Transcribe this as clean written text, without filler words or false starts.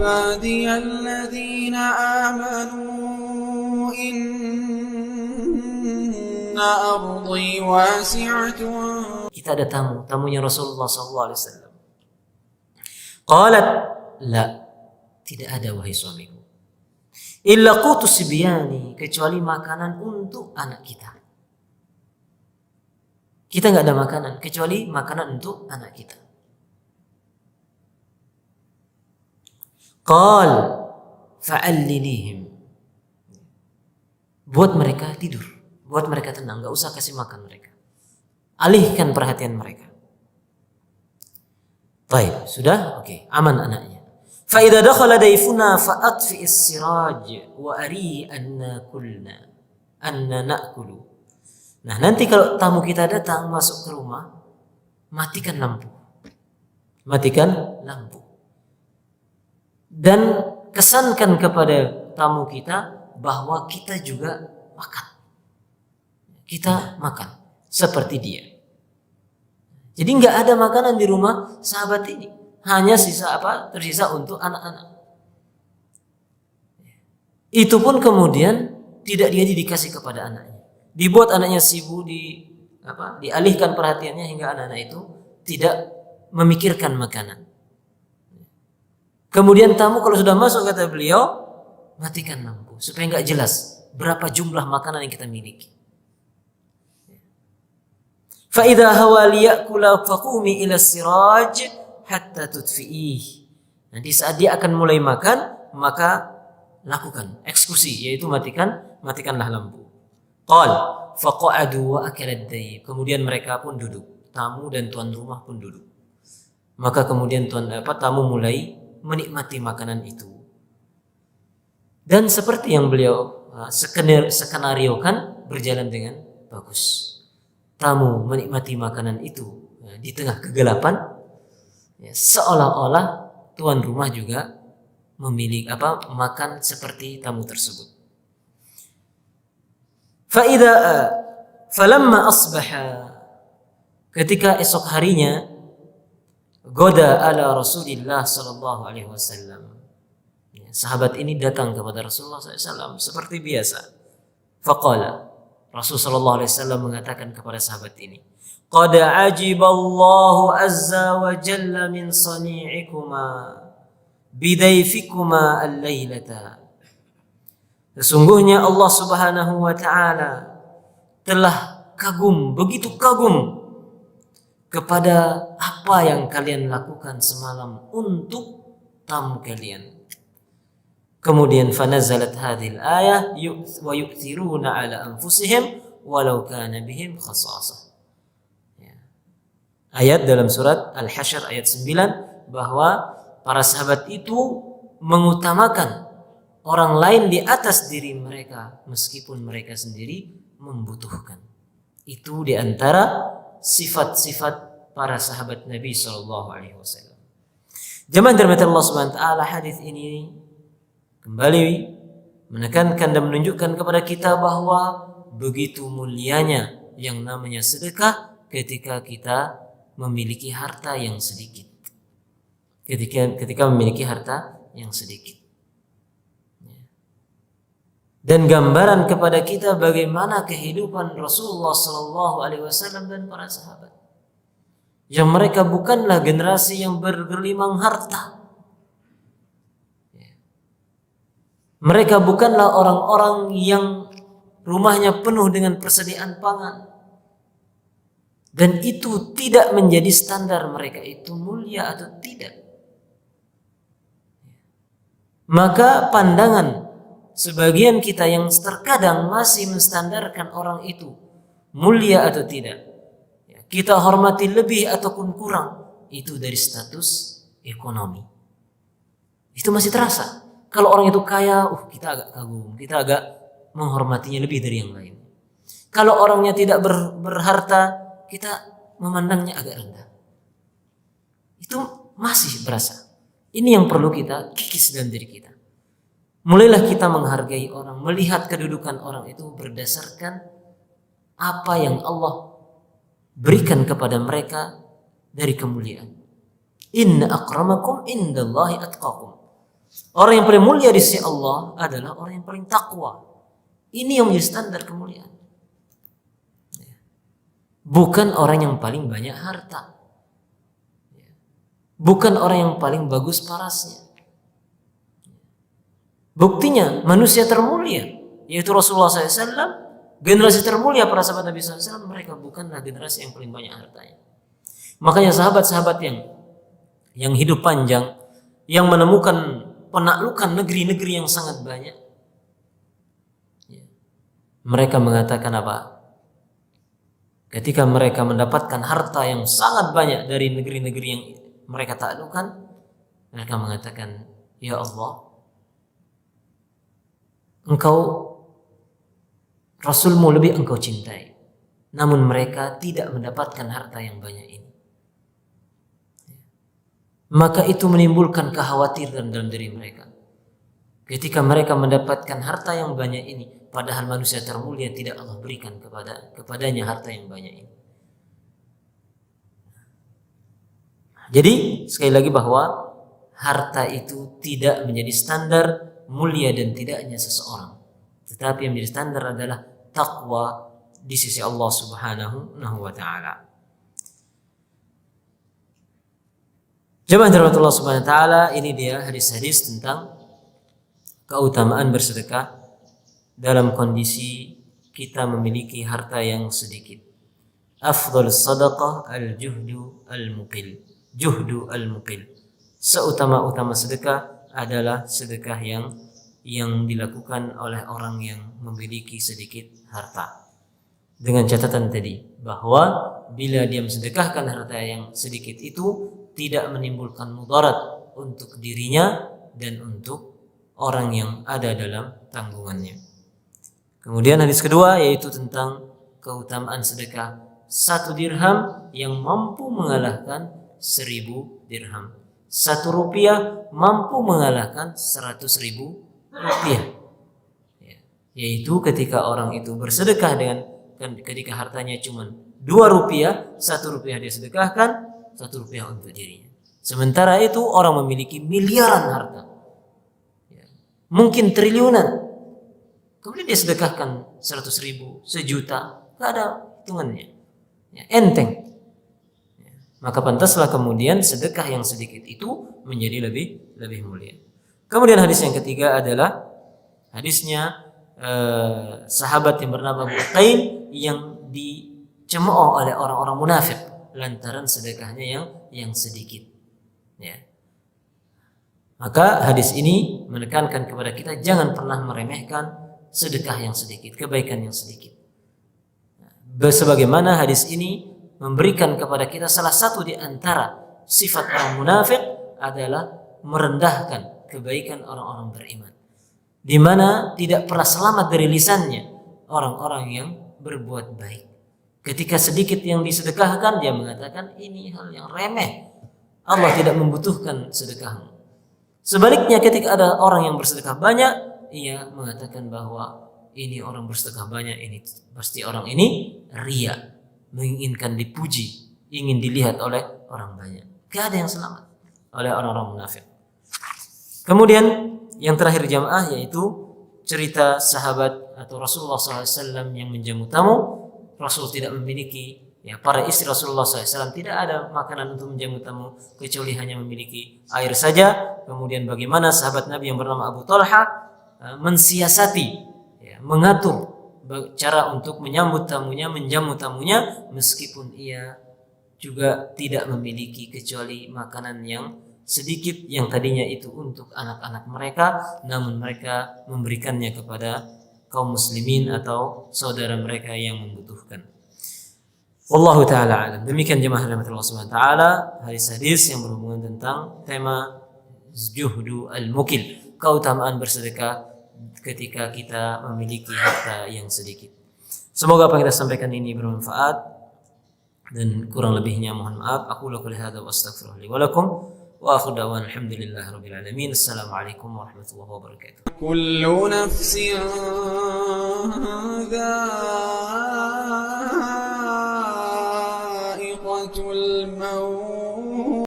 عبادي الذين آمنوا إن أرضي واسعة. Kita ada tamunya Rasulullah SAW. Qalat, la, tidak ada wahai suamiku. Illa qutu sibyani, kecuali makanan untuk anak kita. Kita nggak ada makanan kecuali makanan untuk anak kita. Qal fa'allilihim, buat mereka tidur, buat mereka tenang, nggak usah kasih makan mereka, alihkan perhatian mereka. Baik, sudah, oke, aman anaknya. Fa idza dakhala dayfuna fa'atfi as-siraj wa ari anna na'kulu. Nah, nanti kalau tamu kita datang masuk ke rumah, matikan lampu. Matikan lampu. Dan kesankan kepada tamu kita bahwa kita juga makan. Kita makan seperti dia. Jadi nggak ada makanan di rumah sahabat ini. Hanya tersisa untuk anak-anak. Itu pun kemudian tidak dia dikasih kepada anaknya. Dibuat anaknya sibuk, dialihkan perhatiannya hingga anak-anak itu tidak memikirkan makanan. Kemudian tamu kalau sudah masuk, kata beliau, matikan lampu supaya nggak jelas berapa jumlah makanan yang kita miliki. Fa idza hawa liyakula faqumi ila siraj hatta tudfi'ih. Nanti saat dia akan mulai makan, maka lakukan eksekusi, yaitu matikanlah lampu. Qal faqa'adu wa akalat dayb. Kemudian mereka pun duduk, tamu dan tuan rumah pun duduk. Maka kemudian tamu mulai menikmati makanan itu. Dan seperti yang beliau skenariokan, berjalan dengan bagus. Tamu menikmati makanan itu di tengah kegelapan, seolah-olah tuan rumah juga memiliki makan seperti tamu tersebut. Falamma asbaha, ketika esok harinya, goda ala Rasulillah sallallahu alaihi wasallam. Sahabat ini datang kepada Rasulullah SAW seperti biasa. Faqala, Rasul sallallahu alaihi wasallam mengatakan kepada sahabat ini, qad ajiballahu azza wa jalla min sani'ikuma bidayfikuma al-lailata. Sesungguhnya Allah Subhanahu wa ta'ala telah kagum, begitu kagum kepada apa yang kalian lakukan semalam untuk tamu kalian. Kemudian fanazalat hadhil ayah wa yu'thiruna ala anfusihim walau kana bihim khasasah. Ayat dalam surat Al-Hasyr ayat 9, bahwa para sahabat itu mengutamakan orang lain di atas diri mereka meskipun mereka sendiri membutuhkan. Itu di antara sifat-sifat para sahabat Nabi SAW. Jemaah dirahmati Allah Subhanahu wa taala, hadis ini kembali menekankan dan menunjukkan kepada kita bahwa begitu mulianya yang namanya sedekah ketika kita memiliki harta yang sedikit. Ketika memiliki harta yang sedikit. Dan gambaran kepada kita bagaimana kehidupan Rasulullah SAW dan para sahabat. Yang mereka bukanlah generasi yang bergelimang harta. Mereka bukanlah orang-orang yang rumahnya penuh dengan persediaan pangan. Dan itu tidak menjadi standar mereka itu mulia atau tidak. Maka pandangan sebagian kita yang terkadang masih menstandarkan orang itu mulia atau tidak, kita hormati lebih ataupun kurang, itu dari status ekonomi. Itu masih terasa. Kalau orang itu kaya, kita agak kagum, kita agak menghormatinya lebih dari yang lain. Kalau orangnya tidak berharta, kita memandangnya agak rendah. Itu masih berasa. Ini yang perlu kita kikis dalam diri kita. Mulailah kita menghargai orang, melihat kedudukan orang itu berdasarkan apa yang Allah berikan kepada mereka dari kemuliaan. Inna akramakum indallahi atqakum. Orang yang paling mulia di sisi Allah adalah orang yang paling takwa. Ini yang menjadi standar kemuliaan. Bukan orang yang paling banyak harta. Bukan orang yang paling bagus parasnya. Buktinya manusia termulia, yaitu Rasulullah SAW, generasi termulia para sahabat Nabi SAW, mereka bukanlah generasi yang paling banyak hartanya. Makanya sahabat-sahabat yang hidup panjang, yang menemukan penaklukan negeri-negeri yang sangat banyak, mereka mengatakan apa? Ketika mereka mendapatkan harta yang sangat banyak dari negeri-negeri yang mereka taklukkan, mereka mengatakan, ya Allah, Engkau, Rasulmu lebih Engkau cintai. Namun mereka tidak mendapatkan harta yang banyak ini. Maka itu menimbulkan kekhawatiran dalam diri mereka. Ketika mereka mendapatkan harta yang banyak ini, padahal manusia termulia tidak Allah berikan kepadanya harta yang banyak ini. Jadi sekali lagi bahwa harta itu tidak menjadi standar mulia dan tidaknya seseorang, tetapi yang menjadi standar adalah takwa di sisi Allah Subhanahu wa taala. Jemaah dirahmati Allah Subhanahu wa taala, ini dia hadis-hadis tentang keutamaan bersedekah dalam kondisi kita memiliki harta yang sedikit. Afdhalus sadaqah al-juhdu al-muqil. Juhdu al-muqil. Seutama-utama sedekah adalah sedekah yang dilakukan oleh orang yang memiliki sedikit harta. Dengan catatan tadi bahwa bila dia mensedekahkan harta yang sedikit itu tidak menimbulkan mudarat untuk dirinya dan untuk orang yang ada dalam tanggungannya. Kemudian hadis kedua yaitu tentang keutamaan sedekah 1 dirham yang mampu mengalahkan 1000 dirham. 1 rupiah mampu mengalahkan 100.000 rupiah. Yaitu ketika orang itu bersedekah ketika hartanya cuma 2 rupiah, 1 rupiah dia sedekahkan, 1 rupiah untuk dirinya. Sementara itu orang memiliki miliaran harta. Mungkin triliunan. Kemudian dia sedekahkan 100.000, 1 juta, gak ada hitungannya. Enteng. Maka pantaslah kemudian sedekah yang sedikit itu menjadi lebih mulia. Kemudian hadis yang ketiga adalah hadisnya sahabat yang bernama Buqain yang dicemooh oleh orang-orang munafik lantaran sedekahnya yang sedikit. Ya. Maka hadis ini menekankan kepada kita jangan pernah meremehkan sedekah yang sedikit, kebaikan yang sedikit. Sebagaimana hadis ini memberikan kepada kita salah satu di antara sifat orang munafik adalah merendahkan kebaikan orang-orang beriman, di mana tidak pernah selamat dari lisannya orang-orang yang berbuat baik. Ketika sedikit yang disedekahkan, dia mengatakan ini hal yang remeh, Allah tidak membutuhkan sedekahmu. Sebaliknya ketika ada orang yang bersedekah banyak, ia mengatakan bahwa ini orang bersedekah banyak, ini pasti orang ini riya, menginginkan dipuji, ingin dilihat oleh orang banyak. Gak ada yang selamat oleh orang-orang munafik. Kemudian yang terakhir jamaah yaitu cerita sahabat atau Rasulullah SAW yang menjamu tamu. Rasul tidak memiliki, para istri Rasulullah SAW tidak ada makanan untuk menjamu tamu kecuali hanya memiliki air saja. Kemudian bagaimana sahabat Nabi yang bernama Abu Talha mensiasati, mengatur cara untuk menyambut tamunya, menjamu tamunya, meskipun ia juga tidak memiliki kecuali makanan yang sedikit yang tadinya itu untuk anak-anak mereka, namun mereka memberikannya kepada kaum muslimin atau saudara mereka yang membutuhkan. Wallahu ta'ala alam. Demikian jemaah rahmatullah subhanahu wa ta'ala, hadis-hadis yang berhubungan tentang tema juhdu al-mukil, keutamaan bersedekah ketika kita memiliki harta yang sedikit. Semoga apa yang kita sampaikan ini bermanfaat dan kurang lebihnya mohon maaf. Aku lakukan hadza wa astaghfirullah li wa lakum wa akhiru da'wana alhamdulillahirabbil alamin. Assalamualaikum warahmatullahi wabarakatuh. Kullu nafsin